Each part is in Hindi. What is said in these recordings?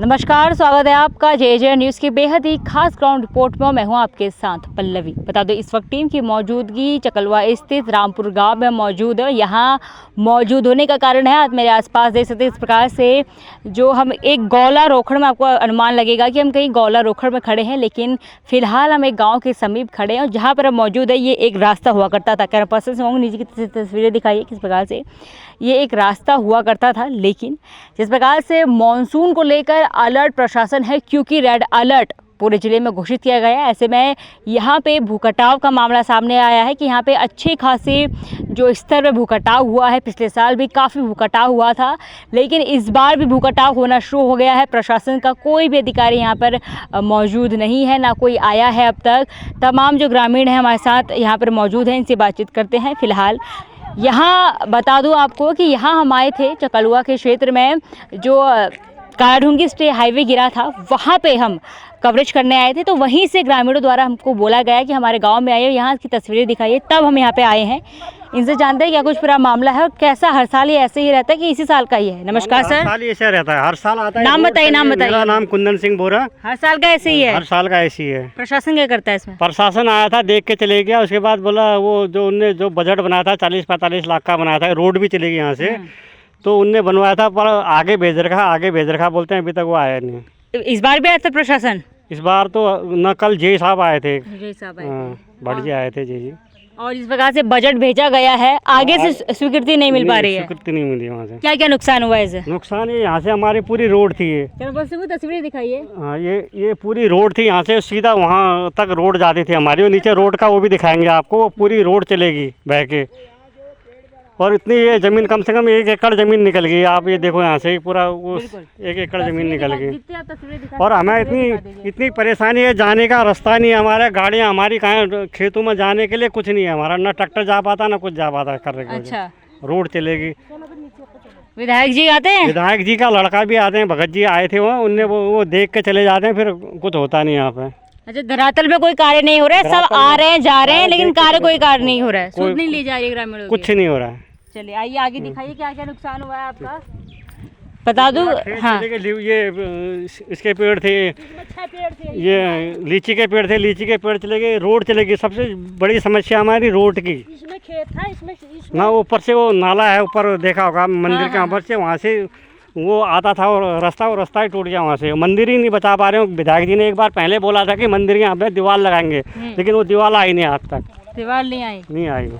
नमस्कार, स्वागत है आपका जे न्यूज़ की बेहद ही खास ग्राउंड रिपोर्ट में। मैं हूं आपके साथ पल्लवी। बता दो इस वक्त टीम की मौजूदगी चकलवा स्थित रामपुर गांव में मौजूद है। यहां मौजूद होने का कारण है, आज मेरे आसपास देख सकते हैं इस प्रकार से जो हम एक गौला रोखड़ में, आपको अनुमान लगेगा कि हम कहीं गौला रोखड़ में खड़े हैं, लेकिन फिलहाल हम एक गाँव के समीप खड़े हैं और जहाँ पर हम मौजूद है ये एक रास्ता हुआ करता था। कैमरा पर्सन से होंगे नीचे की तस्वीरें दिखाइए किस प्रकार से ये एक रास्ता हुआ करता था, लेकिन जिस प्रकार से मानसून को लेकर अलर्ट प्रशासन है, क्योंकि रेड अलर्ट पूरे ज़िले में घोषित किया गया है। ऐसे में यहाँ पे भूकटाव का मामला सामने आया है कि यहाँ पे अच्छे खासे जो स्तर में भूकटाव हुआ है, पिछले साल भी काफ़ी भूकटाव हुआ था, लेकिन इस बार भी भूकटाव होना शुरू हो गया है। प्रशासन का कोई भी अधिकारी यहाँ पर मौजूद नहीं है, ना कोई आया है अब तक। तमाम जो ग्रामीण हैं हमारे साथ यहाँ पर मौजूद हैं, इनसे बातचीत करते हैं। फ़िलहाल यहाँ बता दूँ आपको कि यहाँ हम आए थे चकलवा के क्षेत्र में, जो कालाढूंगी स्टे हाईवे गिरा था, वहाँ पे हम कवरेज करने आए थे। तो वहीं से ग्रामीणों द्वारा हमको बोला गया कि हमारे गांव में आइए, यहाँ की तस्वीरें दिखाइए, तब हम यहाँ पे आए हैं। इनसे जानते हैं क्या कुछ पूरा मामला है और कैसा हर साल ये ऐसे ही रहता है कि इसी साल का ही है। नमस्कार सर। हर साल ऐसा रहता है, हर साल आता है। नाम बताइए, नाम बताइए। मेरा नाम कुंदन सिंह बोरा। हर साल का ऐसे ही है? हर साल का ऐसे ही है। प्रशासन क्या करता है इसमें? प्रशासन आया था, देख के चले गया। उसके बाद बोला वो जो उनने जो बजट बनाया था 40-45 लाख का बनाया था, रोड भी चलेगी यहाँ से, तो उनने बनवाया था, पर आगे भेज रखा बोलते हैं, अभी तक वो आया नहीं। इस बार भी आया था प्रशासन? इस बार तो न, कल जय साहब आए थे। जय साहब आए थे, भटजी आए थे जी। और इस प्रकार से बजट भेजा गया है, आगे से स्वीकृति नहीं मिल पा रही है। स्वीकृति नहीं मिली वहाँ से। क्या क्या नुकसान हुआ है इसे? नुकसान ये यहाँ से हमारी पूरी रोड थी, ये तस्वीरें दिखाइए। हाँ, ये पूरी रोड थी, यहाँ से सीधा वहाँ तक रोड जाती थी हमारी, और नीचे रोड का वो भी दिखाएंगे आपको, वो पूरी रोड चलेगी बह के। और इतनी ये ज़मीन कम से कम 1 एकड़ ज़मीन निकल गई। आप ये देखो, यहाँ से पूरा वो 1 एकड़ ज़मीन निकल गई। और हमें इतनी परेशानी है, जाने का रास्ता नहीं है हमारा, गाड़ियाँ हमारी कहाँ, खेतों में जाने के लिए कुछ नहीं है हमारा, ना ट्रैक्टर जा पाता ना कुछ जा पाता करने के। अच्छा, रोड चलेगी। विधायक जी आते हैं? विधायक जी का लड़का भी आते हैं, भगत जी आए थे वहाँ, उनने वो देख के चले जाते हैं, फिर कुछ होता नहीं यहाँ पे। अच्छा, धरातल में कोई कार्य नहीं हो रहा है, सब आ रहे हैं जा रहे हैं, लेकिन कोई कार्य नहीं हो रहा है, सूद नहीं ली जा रही है ग्रामीणों की, कुछ नहीं हो रहा है। चलिए आइए आगे दिखाइए क्या क्या नुकसान हुआ है आपका, बता दूं। हाँ, ये इसके पेड़ थे, ये लीची के पेड़ थे, लीची के पेड़ चले गए, रोड चले गई। सबसे बड़ी समस्या हमारी रोड की। इसमें खेत था, इसमें ना ऊपर से वो नाला है, ऊपर देखा होगा मंदिर के ऊपर से, वहाँ से वो आता था और रास्ता ही टूट गया वहाँ से। मंदिर ही नहीं बचा पा रहे हो। विधायक जी ने एक बार पहले बोला था कि मंदिर के यहाँ पे दीवार लगाएंगे, लेकिन वो दीवार आई नहीं, आज तक दीवार नहीं आई।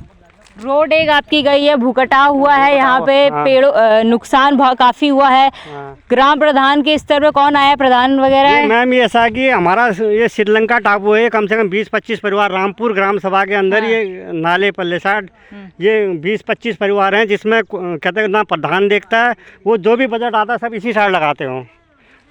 रोड एक आपकी गई है, भूकटाव हुआ है यहाँ पे, पेड़ों नुकसान काफी हुआ है। ग्राम प्रधान के स्तर पे कौन आया, प्रधान वगैरह? मैम ये ऐसा कि हमारा ये श्रीलंका टापू है, कम से कम 20-25 परिवार रामपुर ग्राम सभा के अंदर, ये नाले पल्ले साइड ये 20-25 परिवार हैं, जिसमें कहते हैं ना प्रधान देखता है, वो जो भी बजट आता है सब इसी साइड लगाते हो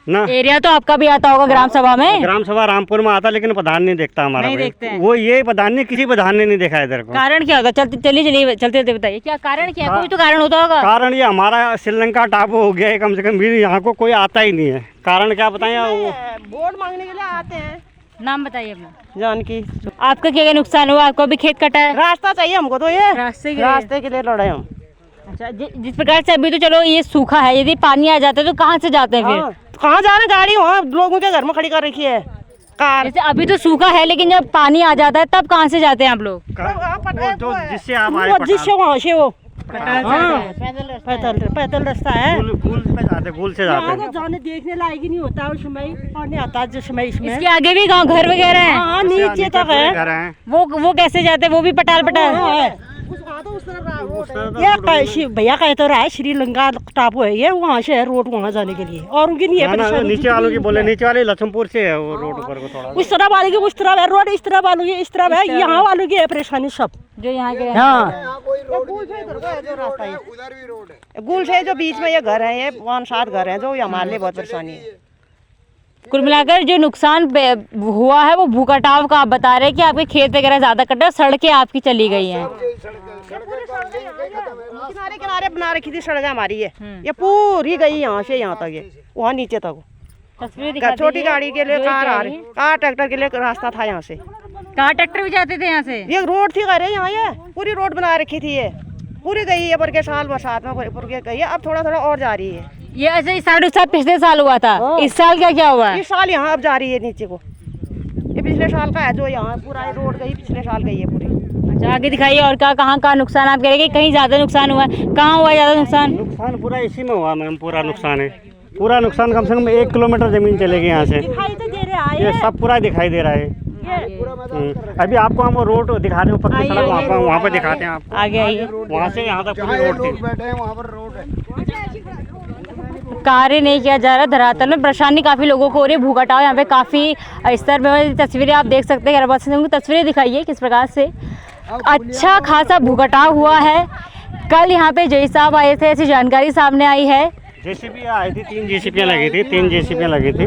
ना। एरिया तो आपका भी आता होगा ग्राम सभा में? ग्राम सभा रामपुर में आता, लेकिन प्रधान नहीं देखता हमारा। नहीं देखते हैं। वो ये प्रधान नहीं, किसी प्रधान ने नहीं देखा इधर को। कारण क्या होगा? चलते बताइए क्या कारण, क्या कोई तो कारण होता होगा। कारण ये हमारा श्रीलंका टापू हो गया है, कम से कम यहाँ को कोई आता ही नहीं है। कारण क्या बताएं? वो वोट मांगने के लिए आते हैं। नाम बताइए अपना। जानकी। आपका क्या नुकसान हुआ? आपको भी खेत कटा है? रास्ता चाहिए हमको, तो ये रास्ते के लिए लड़े हम। अच्छा, जिस प्रकार से अभी तो चलो ये सूखा है, यदि पानी आ जाता है तो कहाँ से जाते हैं फिर? कहाँ जा रहे हैं? गाड़ी वहाँ लोगों के घर में खड़ी कर रखी है कार। जैसे अभी तो सूखा है, लेकिन जब पानी आ जाता है तब कहाँ से जाते हैं आप लोग? जिससे आप वहाँ से वो पैदल रास्ता है, गुल से जाते जाने देखने लायक ही नहीं होता उसमें, और नहीं आता जिसमें इसमें। इसके आगे भी गाँव घर वगैरह है? नीचे तक है। वो कैसे जाते हैं? वो भी पटाल ये भैया कहते तो रहा है श्रीलंका टापू है ये, वहाँ से है रोड वहाँ जाने के लिए, और उनकी नहीं है। नीचे वालों की बोले, नीचे वाले लक्ष्मपुर से है वो रोड ऊपर को थोड़ा। उस तरह वाले की उस तरह है रोड, इस तरह वालों की इस तरह है, यहाँ वालों की है परेशानी सब जो यहाँ के। हाँ, गुल से जो बीच में ये घर है, ये 5-7 घर हैं, जो हमारे लिए बहुत परेशानी है। कुल मिलाकर जो नुकसान हुआ है वो भूकटाव का आप बता रहे हैं कि आपके खेत वगैरह ज्यादा कटा, सड़कें आपकी चली गई हैं। किनारे किनारे बना रखी थी सड़कें हमारी, ये पूरी गई यहाँ से यहाँ तक, ये वहाँ नीचे तक। छोटी गाड़ी के लिए कार आ रही, कार ट्रैक्टर के लिए रास्ता था यहाँ से, कार ट्रैक्टर भी जाते थे यहाँ से। ये रोड थी घर है यहाँ, ये पूरी रोड बना रखी थी, ये पूरी गई है, पर के साल बरसात में पूरी गई है, अब थोड़ा थोड़ा और जा रही है। ये ऐसे साढ़े साल पिछले साल हुआ था, इस साल क्या हुआ है? इस साल यहाँ अब जा रही है नीचे को, ये पिछले साल का है जो यहाँ पूरा रोड गई, पिछले साल गई है पूरी। अच्छा आगे दिखाइए और कहाँ नुकसान आप कह रहे हैं कि कहीं ज़्यादा नुकसान हुआ है, कहाँ हुआ ज़्यादा नुकसान? नुकसान पूरा इसी में हुआ मैम, पूरा नुकसान है, पूरा नुकसान कम से कम 1 किलोमीटर ज़मीन चलेगी यहाँ से, ये सब पूरा दिखाई दे रहा है। अभी आपको हम वो रोड दिखा रहे हो, पक्की सड़क वहाँ पर दिखाते हैं आपको, आगे आइए। वहाँ से यहाँ तक पूरी रोड थी। कार्य नहीं किया जा रहा, धरातल में परेशानी काफ़ी लोगों को हो रही है, भूख हटाओ यहाँ पे काफ़ी स्तर में तस्वीरें आप देख सकते हैं। हमारे पास तस्वीरें दिखाइए किस प्रकार से अच्छा खासा भूख हटाव हुआ है। कल यहाँ पे जय साहब आए थे, ऐसी जानकारी सामने आई है। जेसीबी आई थी, 3 जेसीबियाँ लगी थी, 3 जेसीबियाँ लगी थी,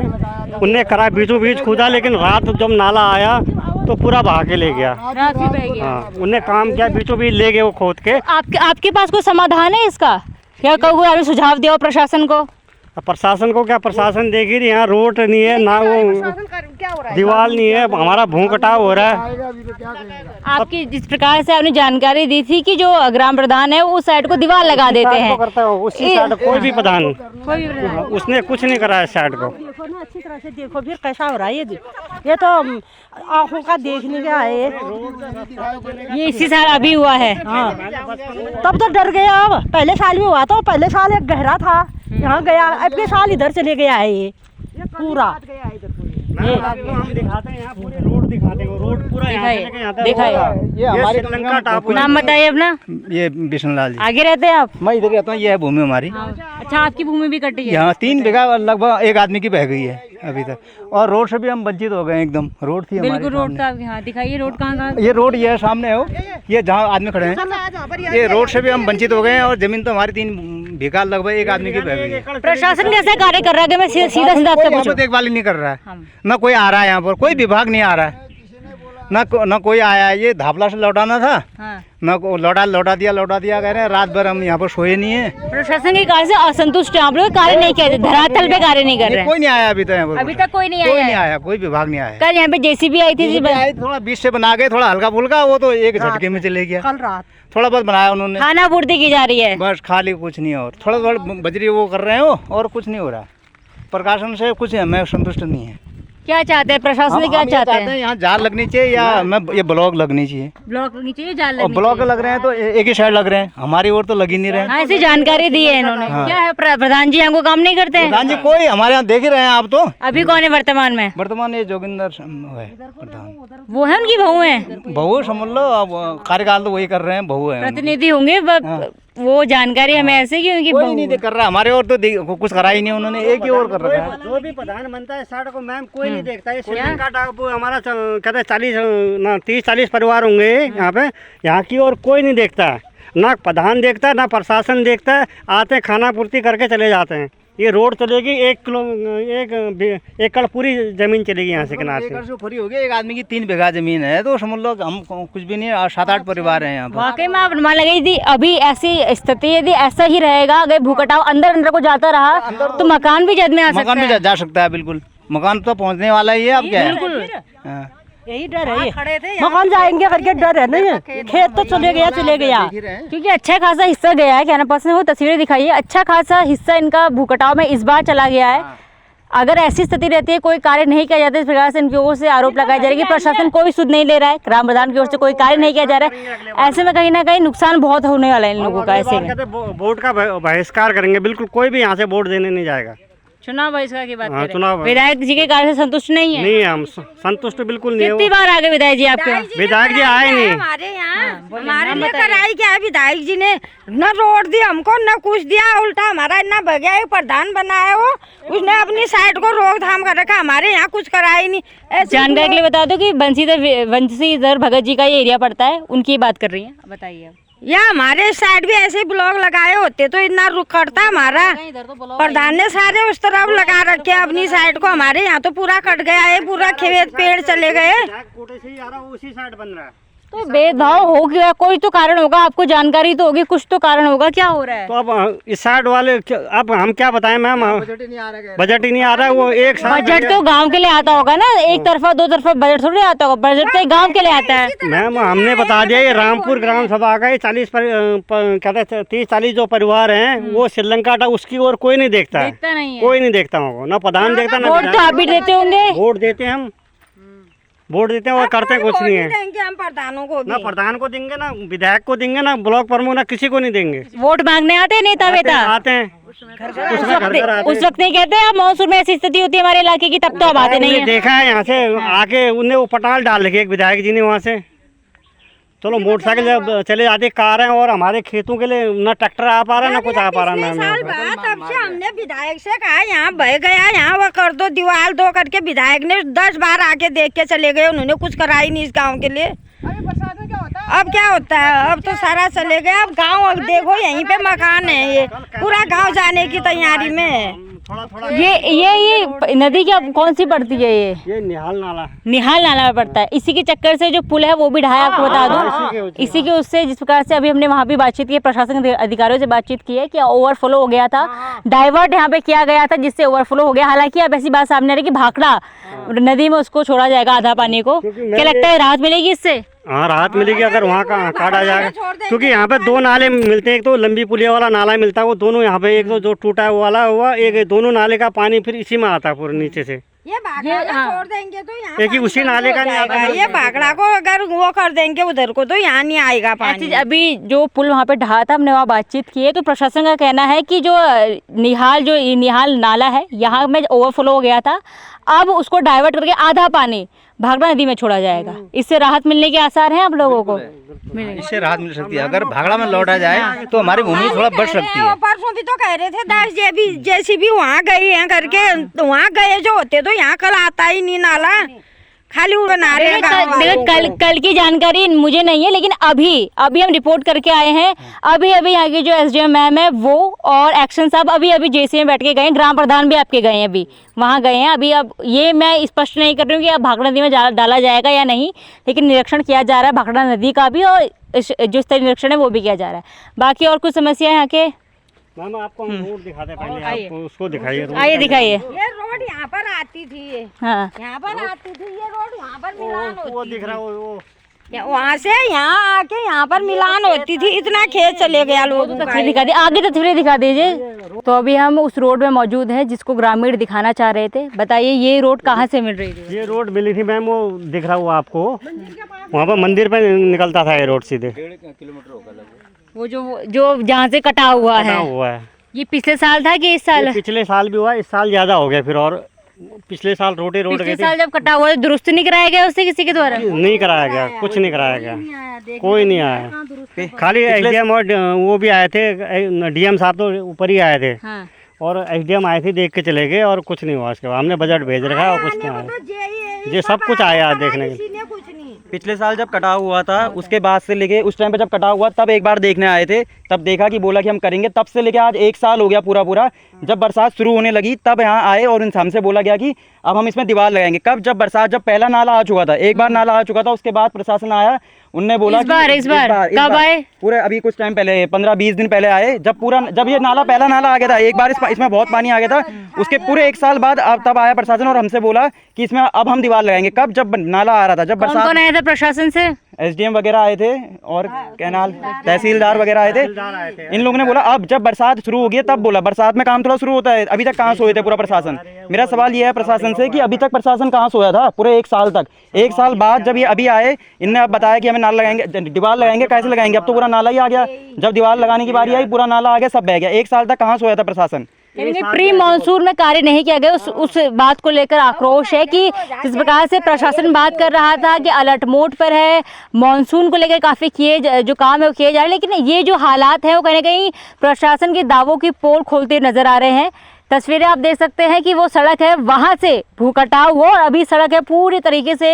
उनने करा बीचों बीच खुदा, लेकिन रात जब नाला आया तो पूरा बहा के ले गया। हाँ, उनने काम किया, बीचों बीच ले गए वो खोद के। आपके पास कोई समाधान है इसका? क्या कोई आपने सुझाव दिया हो प्रशासन को? प्रशासन को क्या, प्रशासन देख ही रही, यहाँ रोड नहीं है ना, वो दीवार नहीं है, हमारा भूख कटाव हो रहा है। आपकी जिस प्रकार से आपने जानकारी दी थी कि जो ग्राम प्रधान है वो उस साइड को दीवार लगा देते हैं, करता है उसी साइड, कोई भी प्रधान उसने कुछ नहीं करा इस साइड को। देखो ना अच्छी तरह से देखो फिर कैसा हो रहा है ये तो आंखों का देखने का है। ये इसी साल अभी हुआ है। हाँ तब तो डर गया, अब पहले साल में हुआ था, पहले साल एक गहरा था यहाँ गया, अब के साल इधर चले गया है ये पूरा। ये हम दिखाते हैं, यहाँ पूरे रोड दिखाते हैं, रोड पूरा यहाँ से लेके यहाँ तक दिखाइए। ये हमारे श्रीलंका टापू। नाम बताइए अपना। ये बिशनलाल जी। आगे रहते हैं आप? मैं इधर रहता हूँ, ये है भूमि हमारी। अच्छा आपकी भूमि भी कटी है? यहाँ 3 बीघा लगभग एक आदमी की बह गई है अभी तक, और रोड से भी हम वंचित हो गए एकदम। रोड थी हमारे बिल्कुल रोड था। हाँ दिखाइए रोड कहाँ? ये रोड ये है सामने हो, ये जहाँ आदमी खड़े हैं, ये रोड से भी हम वंचित हो गए हैं, और जमीन तो हमारी 3 बीघा लगभग एक आदमी की बह गई है। प्रशासन कैसा कार्य कर रहा है? मैं सीधा सीधा आपसे पूछूं। देखभाल ही नहीं कर रहा है, न कोई आ रहा है यहाँ पर, कोई विभाग नहीं आ रहा है, न कोई आया है। ये धापला से लौटाना था, हाँ। न लौटा दिया कह रहे हैं। रात भर हम यहाँ पर सोए नहीं है। प्रशासन के कार्य से असंतुष्ट है आप लोग? कार्य नहीं किया, धरातल पे कार्य नहीं कर रहे? कोई नहीं आया अभी तक यहाँ पर, अभी तक कोई नहीं आया? कोई विभाग नहीं आया। कल यहाँ पे जेसीबी आई थी, थोड़ा बीच से बना के, थोड़ा हल्का फुल्का, वो तो एक झटके में चले गया। कल रात थोड़ा बहुत बनाया उन्होंने, खाना पूर्ति की जा रही है बस, खाली कुछ नहीं। और थोड़ा बजरी वो कर रहे हो, और कुछ नहीं हो रहा। प्रशासन से कुछ हमें संतुष्ट नहीं है। क्या चाहते हैं प्रशासन से? क्या चाहते हैं? यहाँ जाल लगनी चाहिए, या मैं ये ब्लॉक लगनी चाहिए। ब्लॉक लगनी चाहिए, जाल और लगनी ब्लॉक चाहिए। लग रहे हैं तो एक ही साइड लग रहे हैं, हमारी ओर तो लग ही नहीं रहे। हाँ ऐसी जानकारी दी है इन्होंने। हाँ। क्या है प्रधान जी हमको काम नहीं करते हैं? प्रधान जी कोई हमारे यहाँ देख ही रहे हैं आप तो। अभी कौन है वर्तमान में? वर्तमान ये जोगिंदर है प्रधान, वो है उनकी बहू है? बहू समझ लो, अब कार्यकाल तो वही कर रहे हैं, बहू है। प्रतिनिधि होंगे वो जानकारी हमें ऐसे की उनकी कोई नहीं कर रहा हमारे और, तो कुछ करा ही नहीं उन्होंने, एक ही और कर रखा है। जो भी प्रधान बनता है साइड को मैम कोई नहीं देखता है। श्रीलंका टापू हमारा कहते 30-40 परिवार होंगे यहाँ पे, यहाँ की और कोई नहीं देखता है, ना प्रधान देखता है ना प्रशासन देखता है। आते हैं खाना पूर्ति करके चले जाते हैं। ये रोड चलेगी 1 एकड़ पूरी जमीन चलेगी यहाँ से किनारे एकड़ से फ्री हो गया। एक आदमी की 3 बीघा जमीन है, तो समझ लो हम कुछ भी नहीं है, 7-8 परिवार हैं यहाँ पर। वाकई में आप मान लगी थी अभी ऐसी स्थिति यदि ऐसा ही रहेगा, अगर भूकटाव अंदर को जाता रहा तो मकान भी जद में आ सकता मकान है। भी जा सकता है, बिल्कुल। मकान तो पहुँचने वाला ही है, अब क्या है। हाँ। यही डर है, मकान जाएंगे करके डर है नहीं। खेत तो चले गया क्योंकि अच्छा खासा हिस्सा गया है। कहना पसंद वो तस्वीरें दिखाइए, अच्छा खासा हिस्सा इनका भूकटाव में इस बार चला गया है। अगर ऐसी स्थिति रहती है, कोई कार्य नहीं किया जाता, इस प्रकार से इनकी ओर से आरोप लगाया जा रहा है कि प्रशासन कोई सुध नहीं ले रहा है, ग्राम प्रधान की ओर से कोई कार्य नहीं किया जा रहा है। ऐसे में कहीं ना कहीं नुकसान बहुत होने वाला है इन लोगों का। ऐसे में वोट का बहिष्कार करेंगे, बिल्कुल कोई भी यहाँ से वोट देने नहीं जाएगा। चुनाव बहिष्कार की बात हाँ, करें, चुनाव विधायक जी के कार्य से संतुष्ट नहीं है? नहीं, हम संतुष्ट बिल्कुल नहीं है। कितनी बार आ गए विधायक जी आपके? विधायक जी आए नहीं हमारे यहाँ, हमारे लिए कराई क्या है विधायक जी ने? न रोड दी हमको, न कुछ दिया, उल्टा हमारा इतना भगया प्रधान बनाया हो, उसने अपनी साइड को रोकथाम कर रखा, हमारे यहाँ कुछ कराई नहीं। जानकारी के लिए बता दो कि बंसीधर भगत जी का ये एरिया पड़ता है, उनकी बात कर रही है, बताइए। या हमारे साइड भी ऐसे ब्लॉक लगाए होते तो इतना रुक करता हमारा। प्रधान ने सारे उस तरफ लगा रखे अपनी साइड को, हमारे यहाँ तो पूरा कट गया है, पूरा खेत पेड़ चले गए। कोटे से ही आ रहा, उसी साइड बन रहा है। तो भेदभाव हो गया, कोई तो कारण होगा, आपको जानकारी तो होगी, कुछ तो कारण होगा, क्या हो रहा है? तो अब इस साइड वाले अब हम क्या बताएं मैम, बजट ही नहीं आ रहा है। वो एक साथ बजट तो गांव के लिए आता होगा ना, एक तरफा दो तरफा बजट थोड़ी आता होगा, बजट तो गांव के लिए आता है। मैम हमने बता दिया, ये रामपुर ग्राम सभा का 30-40 जो परिवार हैं वो श्रीलंका का, उसकी ओर कोई नहीं देखता है, नहीं है। कोई नहीं देखता होगा, ना प्रधान देखता ना वोट तो आप भी देते होंगे। वोट देते हैं हम, वोट देते हैं और करते कुछ नहीं है। देंगे हम प्रधानों को ना प्रधान को देंगे, ना विधायक को देंगे, ना ब्लॉक प्रमुख, ना किसी को नहीं देंगे। वोट मांगने आते हैं नेता वेता? आते हैं उस वक्त नहीं कहते आप मानसून में ऐसी स्थिति होती है हमारे इलाके की, तब तो आप आते नहीं है। देखा है यहाँ से आके उनने वो पटाल डाल रखी एक विधायक जी ने वहाँ से। चलो मोटरसाइकिल जब चले जाते कार हैं, और हमारे खेतों के लिए ना ट्रैक्टर आ पा रहा, ना कुछ आ पा रहा। मैम साल बाद तब से हमने विधायक से कहा यहाँ बह गया, यहाँ वो कर दो, दीवार दो करके विधायक ने 10 बार आके देख के चले गए, उन्होंने कुछ करा ही नहीं इस गांव के लिए। अब क्या होता है, अब तो सारा चले गए। अब गांव देखो यहीं पे मकान है, ये पूरा गांव जाने की तैयारी में है। ये नदी क्या कौन सी पड़ती है? ये निहाल नाला, निहाल नाला में पड़ता है। इसी के चक्कर से जो पुल है वो भी ढाया, आपको बता दूं। इसी के उससे जिस प्रकार से अभी हमने वहाँ भी बातचीत की, प्रशासन के अधिकारियों से बातचीत की है कि ओवरफ्लो हो गया था, डाइवर्ट यहाँ पे किया गया था जिससे ओवरफ्लो हो गया। हालांकि अब ऐसी बात सामने आ रही कि भाखड़ा नदी में उसको छोड़ा जाएगा आधा पानी को। क्या लगता है राहत मिलेगी इससे? हाँ राहत मिलेगी अगर वहाँ का काटा जाएगा, क्योंकि यहाँ पे 2 नाले मिलते हैं। एक तो लंबी पुलिया वाला नाला मिलता है, वो दोनों यहाँ पे, एक तो जो टूटा है वो वाला हुआ, एक दोनों नाले का पानी फिर इसी में आता है पूरे नीचे से। ये भाखड़ा को छोड़ देंगे तो यहाँ एक ही उसी नाले का नहीं आता। ये भाखड़ा को अगर वो कर देंगे उधर को तो यहाँ नहीं आएगा पानी। अभी जो पुल वहाँ पे ढहा था, हमने वहाँ बातचीत की है, तो प्रशासन का कहना है कि जो निहाल नाला है यहाँ में ओवरफ्लो हो गया था, अब उसको डाइवर्ट करके आधा पानी भाखड़ा नदी में छोड़ा जाएगा। इससे राहत मिलने के आसार हैं आप लोगों को? इससे राहत मिल सकती है, अगर भाखड़ा में लौटा जाए तो हमारी भूमि थोड़ा बढ़ सकती है। परसों भी तो कह रहे थे 10 JCB वहाँ गई है करके, वहाँ गए जो होते तो यहाँ कल आता ही नहीं नाला, खाली बना रहे हैं। कल की जानकारी मुझे नहीं है, लेकिन अभी हम रिपोर्ट करके आए हैं। अभी यहाँ की जो SDM मैम है वो और एक्शन साहब अभी JC में बैठ के गए, ग्राम प्रधान भी आपके गए हैं, अभी वहाँ गए हैं। अभी अब ये मैं स्पष्ट नहीं कर रही हूँ कि अब भाखड़ा नदी में डाला जाएगा या नहीं, लेकिन निरीक्षण किया जा रहा है भाखड़ा नदी का भी, और जो स्तरीय निरीक्षण है वो भी किया जा रहा है। बाकी और कुछ समस्या है यहाँ के? मैम आपको हम रोड दिखाते हैं, पहले आपको उसको दिखाइए। आइए दिखाइए। ये रोड यहाँ पर आती थी, हाँ यहाँ पर आती थी, ये रोड वहाँ पर मिलान वो होती दिख रहा है वो वहाँ से यहाँ आके यहाँ पर मिलान होती थी, इतना खेत चले गया लोगों का। तस्वीर दिखा दी, आगे तस्वीरें दिखा दीजिए। तो अभी हम उस रोड में मौजूद हैं जिसको ग्रामीण दिखाना चाह रहे थे। बताइए ये रोड कहाँ से मिल रही थी? ये रोड मिली थी मैम, वो दिख रहा हुआ आपको, वहाँ पर मंदिर पे निकलता था ये रोड सीधे। 1.5 किलोमीटर होगा वो जो जहाँ से कटा हुआ है। ये पिछले साल था कि इस साल? पिछले साल भी हुआ, इस साल ज्यादा हो गया फिर, और पिछले साल रोड गई पिछले साल जब कटा हुआ दुरुस्त नहीं कराया गया उससे किसी के द्वारा? नहीं कराया गया, कुछ नहीं कराया गया, कोई नहीं आया। खाली SDM और वो भी आए थे, DM साहब तो ऊपर ही आए थे, हाँ। और SDM आए थे, देख के चले गए और कुछ नहीं हुआ। उसके बाद हमने बजट भेज रखा है और कुछ नहीं आया। ये सब कुछ आया देखने के लिए। पिछले साल जब कटाव हुआ था उसके बाद से लेके उस टाइम पे जब कटाव हुआ तब एक बार देखने आए थे, तब देखा कि बोला कि हम करेंगे, तब से लेके आज 1 साल हो गया पूरा। जब बरसात शुरू होने लगी तब यहाँ आए और हमसे बोला गया कि अब हम इसमें दीवार लगाएंगे। कब? जब पहला नाला आ चुका था, एक बार नाला आ चुका था, उसके बाद प्रशासन आया, उनने बोला इस बार कब आए? पूरे अभी कुछ टाइम पहले 15-20 दिन पहले आए, जब ये पहला नाला आ गया था, एक बार इसमें बहुत पानी आ गया था, उसके पूरे 1 साल बाद अब तब आया प्रशासन और हमसे बोला कि इसमें अब हम दीवार लगाएंगे। कब? जब नाला आ रहा था, जब बरसात। कौन आया था प्रशासन से? SDM वगैरह आए थे और कैनाल तहसीलदार वगैरह आए थे। इन लोगों ने बोला अब जब बरसात शुरू होगी तब बोला, बरसात में काम थोड़ा शुरू होता है। अभी तक कहाँ सोए थे पूरा प्रशासन? मेरा सवाल ये है प्रशासन से कि अभी तक प्रशासन कहाँ सोया था पूरे 1 साल तक? 1 साल बाद जब ये अभी आए, इनने अब बताया कि हमें नाला लगाएंगे, दीवार लगाएंगे। कैसे लगाएंगे? अब तो पूरा नाला ही आ गया। जब दीवार लगाने की बारी आई पूरा नाला आ गया, सब बह गया। 1 साल तक कहाँ सोया था प्रशासन? प्री मानसून में कार्य नहीं किया गया, उस बात को लेकर आक्रोश है कि जिस प्रकार से प्रशासन बात कर रहा था कि अलर्ट मोड पर है, मानसून को लेकर काफी जो काम है वो किए जा रहे हैं, लेकिन ये जो हालात हैं वो कहीं ना कहीं प्रशासन के दावों की पोल खोलते नजर आ रहे हैं। तस्वीरें आप देख सकते हैं कि वो सड़क है वहाँ से भू कटाव हुआ और अभी सड़क है पूरी तरीके से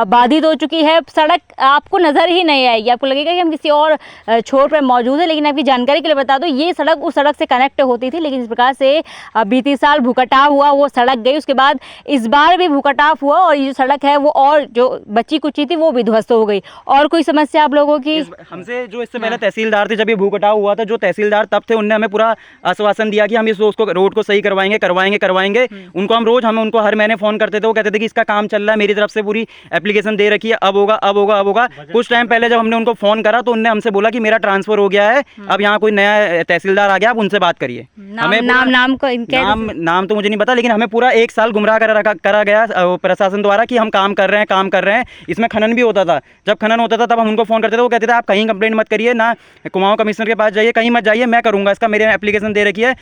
बाधित हो चुकी है। सड़क आपको नज़र ही नहीं आएगी, आपको लगेगा कि हम किसी और छोर पर मौजूद है। लेकिन आपकी जानकारी के लिए बता दो, ये सड़क उस सड़क से कनेक्ट होती थी, लेकिन इस प्रकार से बीती साल भू कटाव हुआ, वो सड़क गई। उसके बाद इस बार भी भू कटाव हुआ और ये जो सड़क है वो और जो बची कुची थी वो भी ध्वस्त हो गई। और कोई समस्या आप लोगों की? हमसे जो इससे पहले तहसीलदार थे, जब ये भू कटाव हुआ था, जो तहसीलदार तब थे, उनने हमें पूरा आश्वासन दिया कि हम इस उसको रोड को सही करवाएंगे। उनको हम उनको हर महीने फोन करते थे, वो कहते थे कि इसका काम चल रहा है, मेरी तरफ से पूरी एप्लीकेशन दे रखी है, अब होगा। कुछ टाइम पहले जब हमने उनको फोन करा तो उनने हमसे बोला कि मेरा ट्रांसफर हो गया है, अब यहाँ कोई नया तहसीलदार आ गया, आप उनसे बात करिए। हमें नाम तो मुझे नहीं पता, लेकिन हमें पूरा 1 साल गुमराह करा गया प्रशासन द्वारा कि हम काम कर रहे हैं। इसमें खनन भी होता था, जब खनन होता था तब हम उनको फोन करते थे, वो कहते थे आप कहीं कंप्लेंट मत करिए, ना कुमाऊं कमिश्नर के पास जाइए, कहीं मत जाइए, मैं करूंगा इसका, मेरे एप्लीकेशन दे रखी है,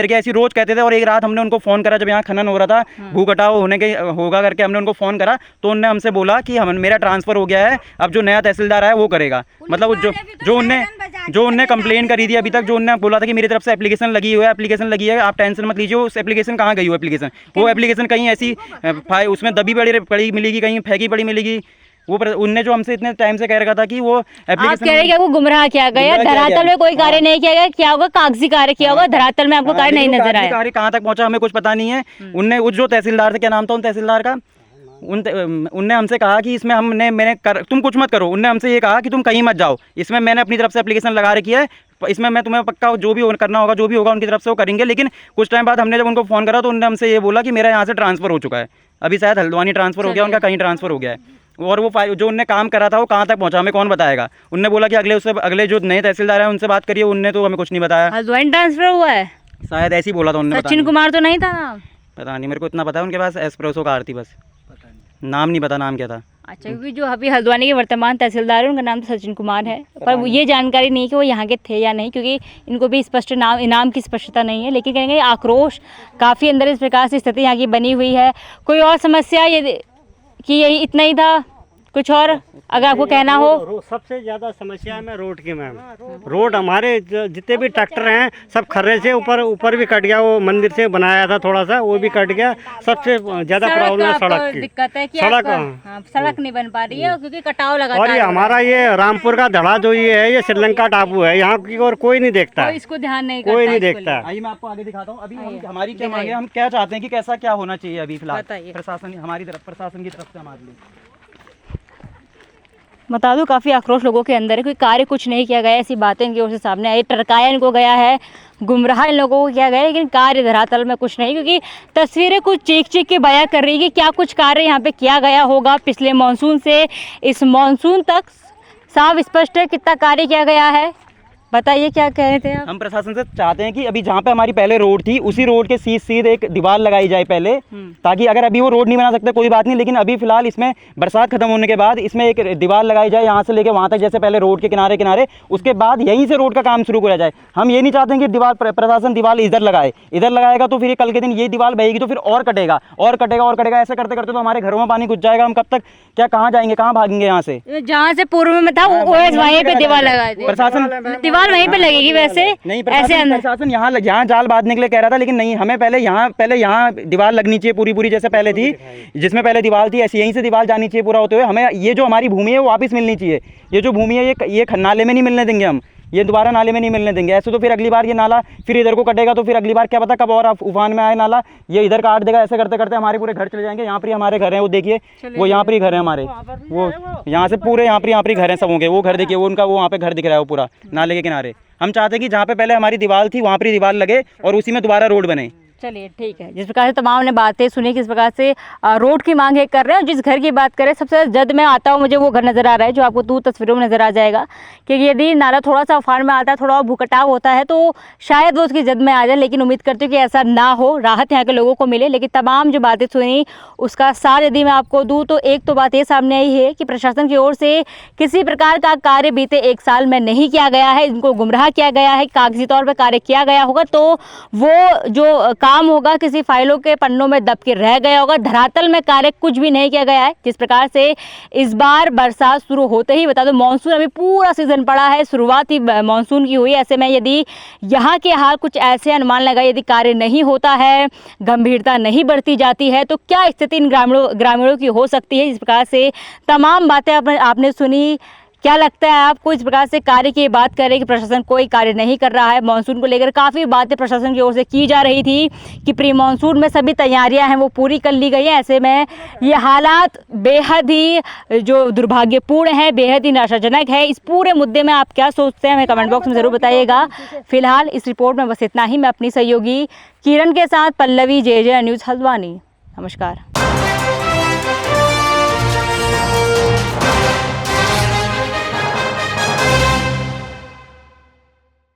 ऐसी रोज कहते थे। और एक रात हमने उनको फोन करा जब यहाँ खनन हो रहा था, भू कटाव होने के होगा करके हमने उनको फोन करा, तो उन्होंने हमसे बोला कि मेरा ट्रांसफर हो गया है, अब जो नया तहसीलदार आया वो करेगा। मतलब जो उनने कंप्लेन करी थी अभी तक, जो उन्होंने बोला था कि मेरी तरफ से एप्लीकेशन लगी है, आप टेंशन मत लीजिए, उस एप्लीकेशन कहाँ गई वो एप्लीकेशन कहीं ऐसी उसमें दबी पड़ी मिलेगी, कहीं फेंकी पड़ी मिलेगी। वो उनने जो हमसे इतने टाइम से कह रखा था कि वो आप कह रहे हैं कि वो गुमराह किया गया, धरातल में कोई कार्य नहीं किया गया, क्या होगा कागजी कार्य किया होगा, धरातल में आपको कार्य नहीं नजर आया। कार्य कहाँ तक पहुंचा हमें कुछ पता नहीं है। उनने जो तहसीलदार थे, क्या नाम था उन तहसीलदार का, उनने हमसे कहा कि इसमें तुम कुछ मत करो। उनने हमसे ये कहा कि तुम कहीं मत जाओ, इसमें मैंने अपनी तरफ से एप्लीकेशन लगा रखी है, इसमें मैं तुम्हें पक्का जो भी करना होगा, जो भी होगा उनकी तरफ से वो करेंगे। लेकिन कुछ टाइम बाद हमने जब उनको फ़ोन करा तो उन्होंने हमसे ये बोला कि मेरा यहाँ से ट्रांसफ़र हो चुका है, अभी शायद हल्द्वानी ट्रांसफ़र हो गया, उनका कहीं ट्रांसफ़र हो गया है। और वो जो उनने काम करा था वो कहाँ तक पहुँचा हमें कौन बताएगा। उनने बोला कि अगले जो नए तहसीलदार हैं उनसे बात करिए, उनने तो हमें कुछ नहीं बताया। हल्द्वानी ट्रांसफर हुआ है शायद ऐसे ही बोला था उन्होंने। सचिन कुमार तो नहीं था नाम? पता नहीं, मेरे को इतना पता है उनके पास एस्प्रेसो कार थी, बस नाम नहीं पता नाम क्या था। अच्छा, क्योंकि जो अभी हल्द्वानी के वर्तमान तहसीलदार है उनका नाम तो सचिन कुमार है, पर ये जानकारी नहीं कि वो यहाँ के थे या नहीं, क्योंकि इनको भी स्पष्ट नाम की स्पष्टता नहीं है। लेकिन कहेंगे आक्रोश काफ़ी अंदर इस प्रकार से स्थिति यहाँ की बनी हुई है। कोई और समस्या ये कि यही इतना ही था, कुछ और अगर आपको कहना हो? सबसे ज़्यादा समस्या है रोड की मैम। रोड हमारे जितने भी ट्रैक्टर हैं सब खर्रे से ऊपर भी कट गया, वो मंदिर से बनाया था थोड़ा सा, वो भी कट गया। सबसे ज़्यादा प्रॉब्लम है सड़क की। दिक्कत है कि सड़क नहीं बन पा रही है क्योंकि कटाव लगा। और ये हमारा ये रामपुर का धड़ा जो ये है, ये श्रीलंका टापू है, यहाँ की और कोई नहीं देखता, इसको ध्यान नहीं, कोई नहीं देखता। आइए मैं आपको आगे दिखाता हूँ। अभी हमारी क्या मांगे, हम क्या चाहते हैं कि कैसा क्या होना चाहिए अभी फिलहाल प्रशासन की तरफ से हमारे लिए। बता दूं काफ़ी आक्रोश लोगों के अंदर है, कोई कार्य कुछ नहीं किया गया, ऐसी बातें इनकी ओर से सामने आई। टरकाया इनको गया है, गुमराह इन लोगों को किया गया है, लेकिन कार्य धरातल में कुछ नहीं, क्योंकि तस्वीरें कुछ चीख के बयां कर रही है कि क्या कुछ कार्य यहाँ पे किया गया होगा। पिछले मानसून से इस मानसून तक साफ स्पष्ट है कितना कार्य किया गया है। बताइए क्या कह रहे थे आप? हम प्रशासन से चाहते हैं कि अभी जहाँ पे हमारी पहले रोड थी उसी रोड के सीधे एक दीवार लगाई जाए पहले, ताकि अगर अभी वो रोड नहीं बना सकते कोई बात नहीं, लेकिन अभी फिलहाल इसमें बरसात खत्म होने के बाद इसमें एक दीवार लगाई जाए यहाँ से लेके वहाँ तक, जैसे पहले रोड के किनारे, उसके बाद यहीं से रोड का काम शुरू किया जाए। हम ये नहीं चाहते हैं कि प्रशासन दीवार इधर लगाएगा तो फिर कल के दिन ये दीवार बहेगी तो फिर और कटेगा, ऐसे करते करते तो हमारे घरों में पानी घुस जाएगा। हम कब तक क्या कहाँ जाएंगे, कहाँ भागेंगे यहाँ से? जहाँ से पूर्व में था वहीं पे दीवार लगाए थे, प्रशासन वहीं पे लगेगी वैसे नहीं, प्रशासन यहाँ जाल बांधने के लिए कह रहा था, लेकिन नहीं, हमें पहले यहाँ दीवार लगनी चाहिए पूरी जैसे पहले थी, जिसमें पहले दीवार थी ऐसी यहीं से दीवार जानी चाहिए पूरा होते हुए। हमें ये जो हमारी भूमि है वो वापस मिलनी चाहिए। ये जो भूमि है ये नाले में नहीं मिलने देंगे हम, ये दोबारा नाले में नहीं मिलने देंगे। ऐसे तो फिर अगली बार ये नाला फिर इधर को कटेगा तो फिर अगली बार क्या पता कब और उफान में आए नाला, ये इधर काट देगा। ऐसे करते करते हमारे पूरे घर चले जाएंगे। यहाँ पर हमारे घर हैं, वो देखिए वो यहाँ पर ही घर है हमारे, वो यहाँ से पूरे यहाँ पर घर हैं सबों के। वो घर देखिए, वो उनका वो वहाँ पे घर दिख रहा है वो पूरा नाले के किनारे। हम चाहते हैं कि जहाँ पे पहले हमारी दीवार थी वहाँ पर ही दीवार लगे और उसी में दोबारा रोड बने। चलिए ठीक है, जिस प्रकार से तमाम ने बातें सुनी किस प्रकार से रोड की मांग कर रहे हैं, और जिस घर की बात करें सबसे जद में आता हुआ मुझे वो घर नज़र आ रहा है जो आपको दूर तस्वीरों में नज़र आ जाएगा। क्योंकि यदि नाला थोड़ा सा उफान में आता है, थोड़ा भूकटाव होता है तो शायद वो उसकी जद में आ जाए, लेकिन उम्मीद करती हूँ कि ऐसा ना हो, राहत यहाँ के लोगों को मिले। लेकिन तमाम जो बातें सुनी उसका सार यदि मैं आपको दूँ तो एक तो बात ये सामने आई है कि प्रशासन की ओर से किसी प्रकार का कार्य बीते 1 साल में नहीं किया गया है, इनको गुमराह किया गया है। कागजी तौर पर कार्य किया गया होगा तो वो जो काम होगा किसी फाइलों के पन्नों में दब के रह गया होगा, धरातल में कार्य कुछ भी नहीं किया गया है। जिस प्रकार से इस बार बरसात शुरू होते ही, बता दो मानसून अभी पूरा सीजन पड़ा है, शुरुआत ही मानसून की हुई। ऐसे में यदि यहाँ के हाल कुछ ऐसे अनुमान लगाए, यदि कार्य नहीं होता है, गंभीरता नहीं बढ़ती जाती है, तो क्या स्थिति इन ग्रामीणों की हो सकती है। इस प्रकार से तमाम बातें आपने सुनी। क्या लगता है आपको इस प्रकार से कार्य की बात करें कि प्रशासन कोई कार्य नहीं कर रहा है। मानसून को लेकर काफ़ी बातें प्रशासन की ओर से की जा रही थी कि प्री मानसून में सभी तैयारियां हैं वो पूरी कर ली गई हैं। ऐसे में ये हालात बेहद ही जो दुर्भाग्यपूर्ण है, बेहद ही निराशाजनक है। इस पूरे मुद्दे में आप क्या सोचते हैं, हमें कमेंट बॉक्स में ज़रूर बताइएगा। फिलहाल इस रिपोर्ट में बस इतना ही। मैं अपनी सहयोगी किरण के साथ पल्लवी, JJ न्यूज़ हल्द्वानी। नमस्कार।